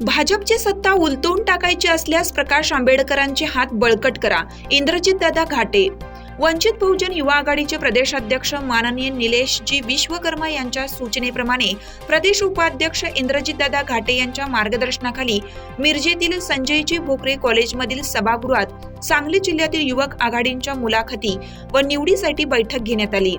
भाजपची सत्ता उलटवून टाकायची असल्यास प्रकाश आंबेडकरांचे हात बळकट करा. इंद्रजितदादा घाटे. वंचित बहुजन युवा आघाडीचे प्रदेशाध्यक्ष माननीय निलेशजी विश्वकर्मा यांच्या सूचनेप्रमाणे प्रदेश उपाध्यक्ष इंद्रजितदादा घाटे यांच्या मार्गदर्शनाखाली मिरजेतील संजयजी भोकरे कॉलेजमधील सभागृहात सांगली जिल्ह्यातील युवक आघाडींच्या मुलाखती व निवडीसाठी बैठक घेण्यात आली.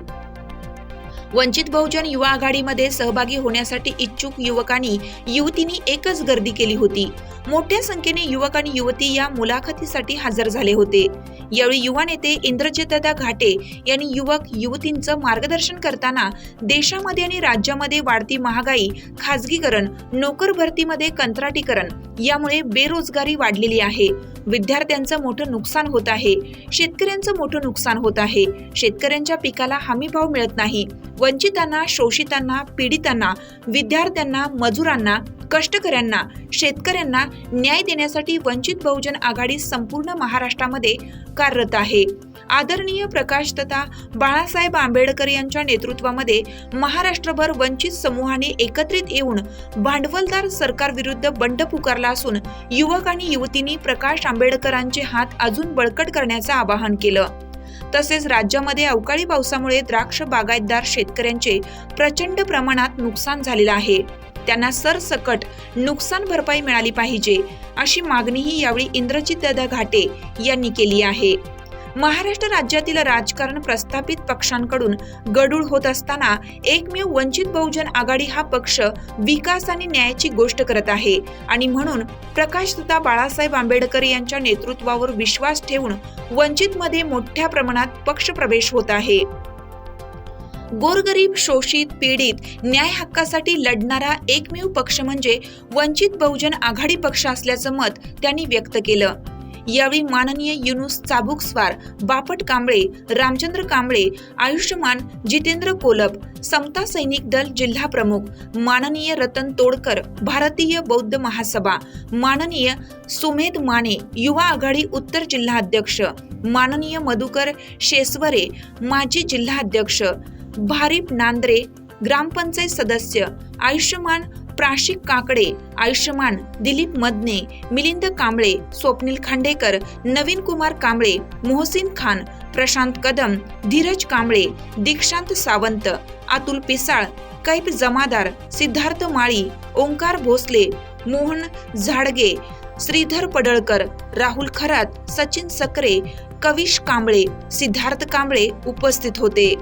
वंचित बहुजन युवा आघाडीमध्ये सहभागी होण्यासाठी इच्छुक युवकांनी युवतींनी एकच गर्दी केली होती. मोठ्या संख्येने युवक आणि युवती या मुलाखतीसाठी हजर झाले होते. यावेळी युवा नेते इंद्रजितदादा घाटे यांनी युवक युवतींचं मार्गदर्शन करताना देशामध्ये आणि राज्यामध्ये वाढती महागाई, खासगीकरण, नोकर भरतीमध्ये कंत्राटीकरण यामुळे बेरोजगारी वाढलेली आहे. विद्यार्थ्यांचं मोठं नुकसान होत आहे. शेतकऱ्यांचं मोठं नुकसान होत आहे. शेतकऱ्यांच्या पिकाला हमी भाव मिळत नाही. वंचितांना, शोषितांना, पीडितांना, विद्यार्थ्यांना, मजुरांना, कष्टकऱ्यांना, शेतकऱ्यांना न्याय देण्यासाठी वंचित बहुजन आघाडी संपूर्ण महाराष्ट्रामध्ये कार्यरत आहे. आदरणीय प्रकाश तथा बाळासाहेब आंबेडकर यांच्या नेतृत्वामध्ये महाराष्ट्रभर वंचित समूहाने एकत्रित येऊन भांडवलदार सरकारविरुद्ध बंड पुकारला असून युवक आणि युवतींनी प्रकाश आंबेडकरांचे हात अजून बळकट करण्याचं आवाहन केलं. तसेच राज्यामध्ये अवकाळी पावसामुळे द्राक्ष बागायतदार शेतकऱ्यांचे प्रचंड प्रमाणात नुकसान झालेलं आहे. त्यांना सरसकट नुकसान भरपाई मिळाली पाहिजे अशी मागणीही यावेळी इंद्रजितदादा घाटे यांनी केली आहे. महाराष्ट्र राज्यातील राजकारण प्रस्थापित पक्षांकडून गढूळ होत असताना एकमेव वंचित बहुजन आघाडी हा पक्ष विकास आणि न्यायाची गोष्ट करत आहे आणि म्हणून प्रकाश तथा बाळासाहेब आंबेडकर यांच्या नेतृत्वावर विश्वास ठेवून वंचितमध्ये मोठ्या प्रमाणात पक्षप्रवेश होत आहे. गोरगरीब, शोषित, पीडित, न्याय हक्कासाठी लढणारा एकमेव पक्ष म्हणजे वंचित बहुजन आघाडी पक्ष असल्याचं मत त्यांनी व्यक्त केलं. यावेळी माननीय युनुस चाबुकस्वार, बापट कांबळे, रामचंद्र कांबळे, आयुष्यमान, जितेंद्र कोलप, समता सैनिक दल जिल्हा प्रमुख, माननीय रतन तोडकर, भारतीय बौद्ध महासभा, माननीय सुमेध माने, युवा आघाडी उत्तर जिल्हा अध्यक्ष, माननीय मधुकर शेसवरे, माजी जिल्हा अध्यक्ष, भारिप नांद्रे, ग्रामपंचायत सदस्य, आयुष्यमान प्राशिक काकडे, आयुष्यमान दिलीप मदने, मिलिंद कांबळे, स्वप्नील खांडेकर, नवीन कुमार कांबळे, मोहसिन खान, प्रशांत कदम, धीरज कांबळे, दीक्षांत सावंत, अतुल पिसाळ, कैप जमादार, सिद्धार्थ माळी, ओंकार भोसले, मोहन झाडगे, श्रीधर पडळकर, राहुल खरात, सचिन सकरे, कविश कांबळे, सिद्धार्थ कांबळे उपस्थित होते.